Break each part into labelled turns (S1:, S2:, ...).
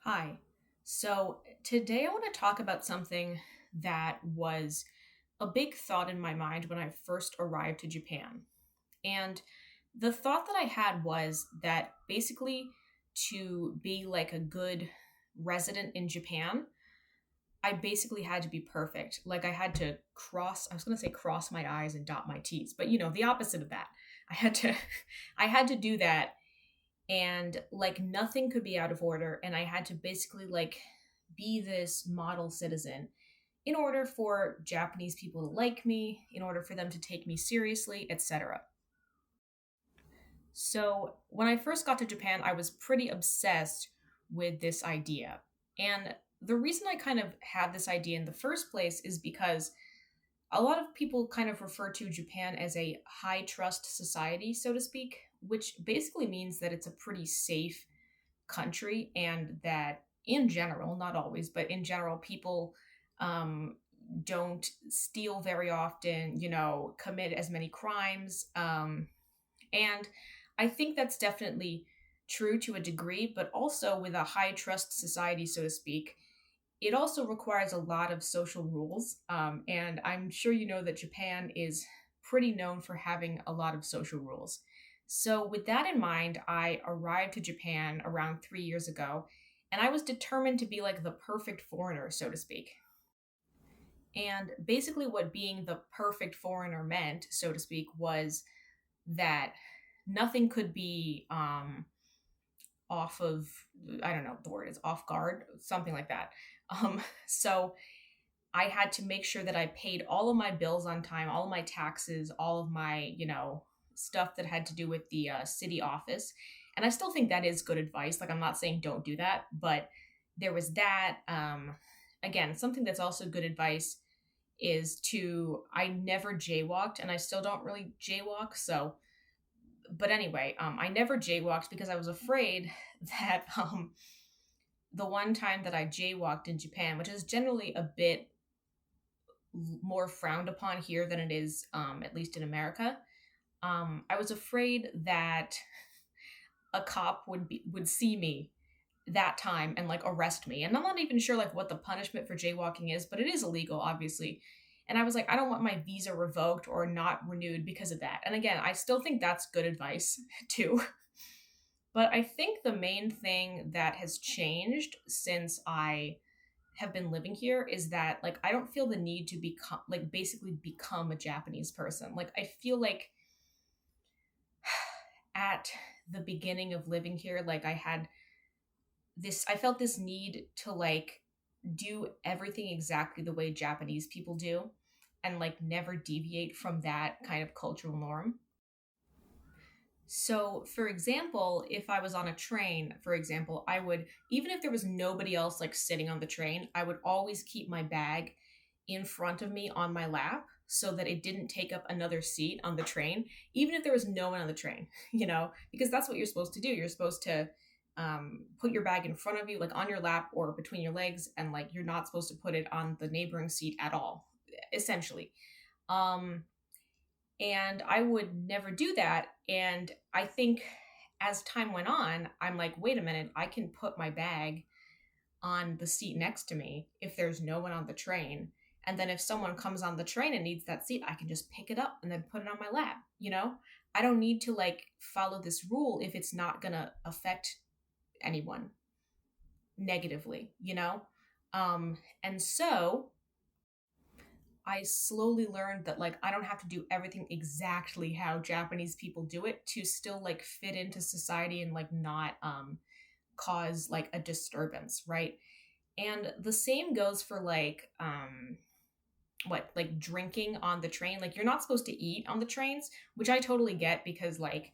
S1: Hi. So today I want to talk about something that was a big thought in my mind when I first arrived to Japan. And the thought that I had was that basically to be like a good resident in Japan, I basically had to be perfect. Like I had to I was going to say cross my I's and dot my T's, but the opposite of that. I had to I had to do that and like nothing could be out of order, and I had to basically like be this model citizen in order for Japanese people to like me, in order for them to take me seriously, etc. So when I first got to Japan, I was pretty obsessed with this idea. And the reason I kind of had this idea in the first place is because a lot of people kind of refer to Japan as a high trust society, so to speak, which basically means that it's a pretty safe country, and that in general, not always, but in general, people um, don't steal very often, commit as many crimes. And I think that's definitely true to a degree, but also with a high trust society, so to speak, it also requires a lot of social rules. And I'm sure you know that Japan is pretty known for having a lot of social rules. So, with that in mind, I arrived to Japan around 3 years ago, and I was determined to be like the perfect foreigner, so to speak. And basically, what being the perfect foreigner meant, so to speak, was that nothing could be off of, I don't know what the word is, off guard, something like that. So I had to make sure that I paid all of my bills on time, all of my taxes, all of my, stuff that had to do with the city office. And I still think that is good advice. Like, I'm not saying don't do that, but there was that. Again, something that's also good advice is I never jaywalked, and I still don't really jaywalk. So, but anyway, I never jaywalked because I was afraid that the one time that I jaywalked in Japan, which is generally a bit more frowned upon here than it is, at least in America. I was afraid that a cop would see me that time and like arrest me. And I'm not even sure like what the punishment for jaywalking is, but it is illegal, obviously. And I was like, I don't want my visa revoked or not renewed because of that. And again, I still think that's good advice too. But I think the main thing that has changed since I have been living here is that like I don't feel the need to become like basically become a Japanese person. Like I feel like at the beginning of living here, like I felt this need to like do everything exactly the way Japanese people do and like never deviate from that kind of cultural norm. So, for example, if I was on a train, for example, I would, even if there was nobody else like sitting on the train, I would always keep my bag in front of me on my lap so that it didn't take up another seat on the train, even if there was no one on the train, because that's what you're supposed to do. You're supposed to put your bag in front of you, like on your lap or between your legs, and like you're not supposed to put it on the neighboring seat at all, essentially. Um, and I would never do that. And I think as time went on, I'm like, wait a minute, I can put my bag on the seat next to me if there's no one on the train. And then if someone comes on the train and needs that seat, I can just pick it up and then put it on my lap, I don't need to like follow this rule if it's not going to affect anyone negatively, and so I slowly learned that like I don't have to do everything exactly how Japanese people do it to still like fit into society and like not cause like a disturbance, right? And the same goes for like what like drinking on the train. Like you're not supposed to eat on the trains, which I totally get because like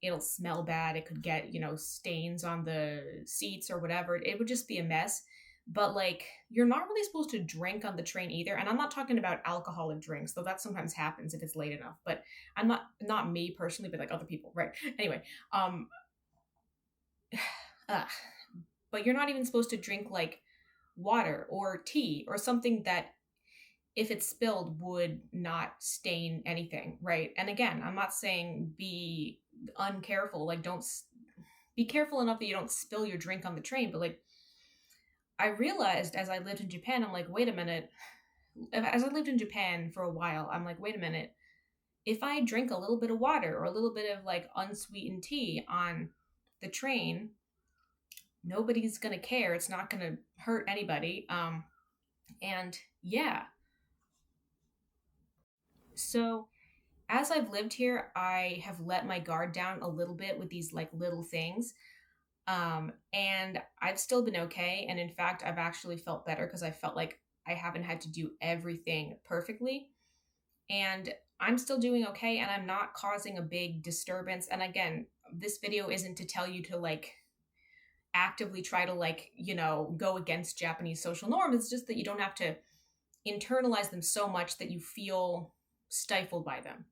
S1: it'll smell bad. It could get, stains on the seats or whatever. It would just be a mess. But like you're not really supposed to drink on the train either. And I'm not talking about alcoholic drinks, though that sometimes happens if it's late enough. But I'm not me personally, but like other people, right? Anyway, um uh, but you're not even supposed to drink like water or tea or something that if it's spilled would not stain anything, right? And again, I'm not saying be uncareful, like don't be careful enough that you don't spill your drink on the train, but like I realized as I lived in Japan, I'm like, wait a minute. As I lived in Japan for a while, I'm like, wait a minute. If I drink a little bit of water or a little bit of like unsweetened tea on the train, nobody's gonna care. It's not gonna hurt anybody. And yeah, so as I've lived here, I have let my guard down a little bit with these like little things. And I've still been okay. And in fact, I've actually felt better because I felt like I haven't had to do everything perfectly. And I'm still doing okay and I'm not causing a big disturbance. And again, this video isn't to tell you to like actively try to like, go against Japanese social norms. It's just that you don't have to internalize them so much that you feel stifled by them.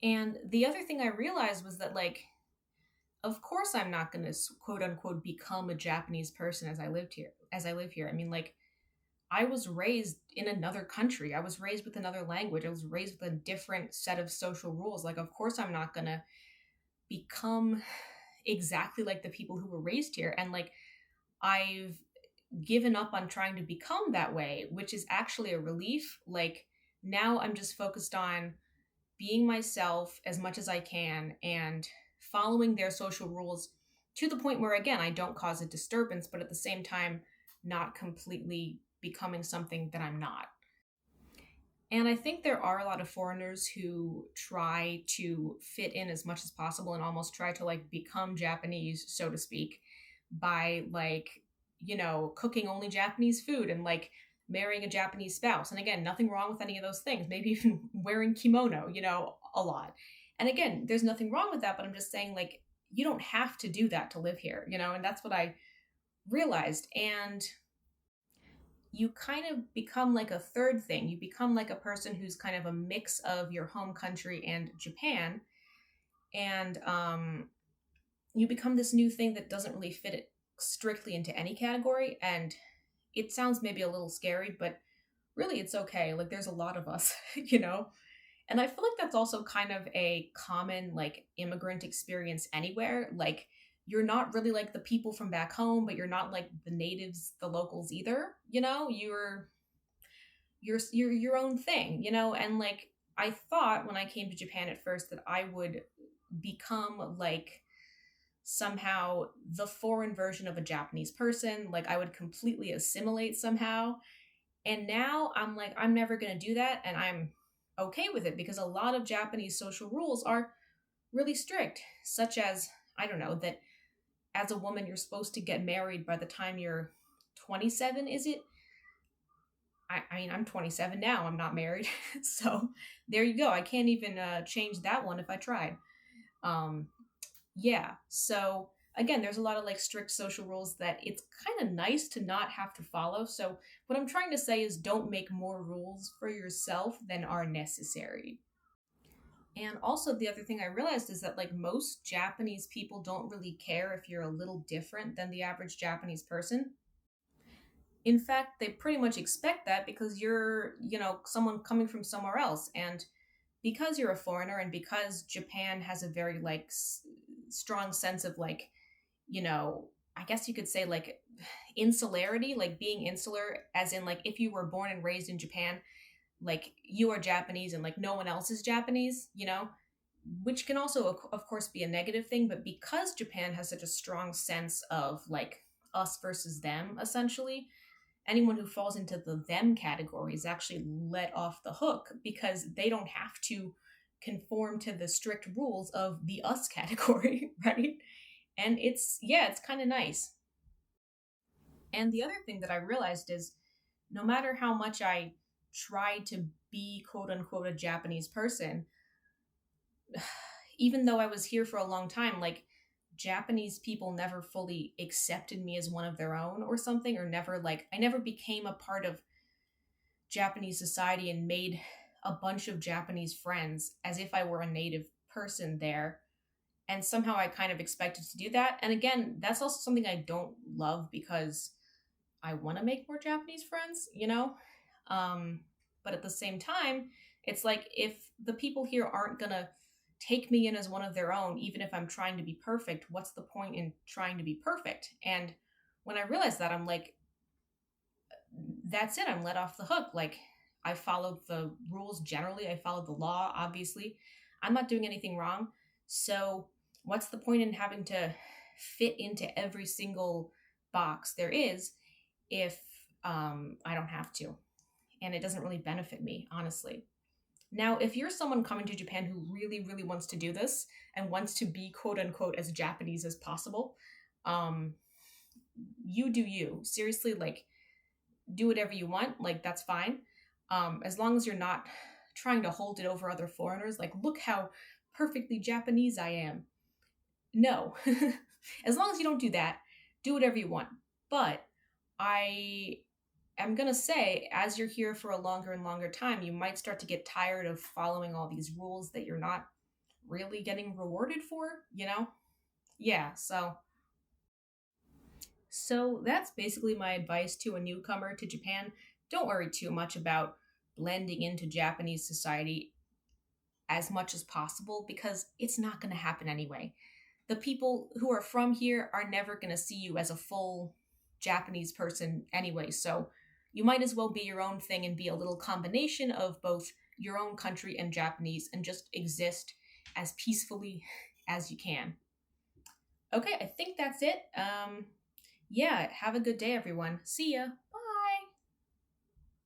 S1: And the other thing I realized was that like of course I'm not going to quote unquote become a Japanese person as I live here. I mean like I was raised in another country. I was raised with another language. I was raised with a different set of social rules. Like of course I'm not going to become exactly like the people who were raised here. And like I've given up on trying to become that way, which is actually a relief. Like now I'm just focused on being myself as much as I can and following their social rules to the point where, again, I don't cause a disturbance, but at the same time, not completely becoming something that I'm not. And I think there are a lot of foreigners who try to fit in as much as possible and almost try to like become Japanese, so to speak, by like, cooking only Japanese food and like marrying a Japanese spouse. And again, nothing wrong with any of those things. Maybe even wearing kimono, a lot. And again, there's nothing wrong with that, but I'm just saying like you don't have to do that to live here, and that's what I realized. And you kind of become like a third thing. You become like a person who's kind of a mix of your home country and Japan. And you become this new thing that doesn't really fit it strictly into any category. And it sounds maybe a little scary, but really it's okay. Like there's a lot of us, you know? And I feel like that's also kind of a common like immigrant experience anywhere. Like you're not really like the people from back home, but you're not like the natives, the locals either. You're your own thing, and like I thought when I came to Japan at first that I would become like somehow the foreign version of a Japanese person, like I would completely assimilate somehow. And now I'm like I'm never going to do that and I'm okay with it because a lot of Japanese social rules are really strict, such as I don't know that as a woman you're supposed to get married by the time you're 27, is it? I mean, I'm 27 now. I'm not married. So there you go. I can't even change that one if I tried. Um, yeah. So again, there's a lot of like strict social rules that it's kind of nice to not have to follow. So what I'm trying to say is don't make more rules for yourself than are necessary. And also, the other thing I realized is that like most Japanese people don't really care if you're a little different than the average Japanese person. In fact, they pretty much expect that because you're, someone coming from somewhere else. And because you're a foreigner and because Japan has a very like strong sense of like, I guess you could say like insularity, like being insular, as in like if you were born and raised in Japan, like you are Japanese and like no one else is Japanese, which can also, of course, be a negative thing. But because Japan has such a strong sense of like us versus them, essentially, anyone who falls into the them category is actually let off the hook because they don't have to conform to the strict rules of the us category, right? And it's kind of nice. And the other thing that I realized is no matter how much I tried to be quote unquote a Japanese person, even though I was here for a long time, like Japanese people never fully accepted me as one of their own or something, or never like I never became a part of Japanese society and made a bunch of Japanese friends as if I were a native person there. And somehow I kind of expected to do that. And again, that's also something I don't love because I want to make more Japanese friends. Um, but at the same time, it's like if the people here aren't going to take me in as one of their own, even if I'm trying to be perfect, what's the point in trying to be perfect? And when I realized that, I'm like, that's it. I'm let off the hook. Like, I followed the rules generally, I followed the law, obviously. I'm not doing anything wrong. So, what's the point in having to fit into every single box there is if I don't have to? And it doesn't really benefit me, honestly. Now, if you're someone coming to Japan who really, really wants to do this and wants to be quote unquote as Japanese as possible, um, you do you. Seriously, like, do whatever you want. Like, that's fine. As long as you're not trying to hold it over other foreigners, like, look how perfectly Japanese I am. No. As long as you don't do that, do whatever you want. But I am going to say, as you're here for a longer and longer time, you might start to get tired of following all these rules that you're not really getting rewarded for, you know? Yeah, so that's basically my advice to a newcomer to Japan. Don't worry too much about blending into Japanese society as much as possible because it's not going to happen anyway. The people who are from here are never going to see you as a full Japanese person anyway. So you might as well be your own thing and be a little combination of both your own country and Japanese and just exist as peacefully as you can. Okay, I think that's it. Yeah, have a good day, everyone. See ya.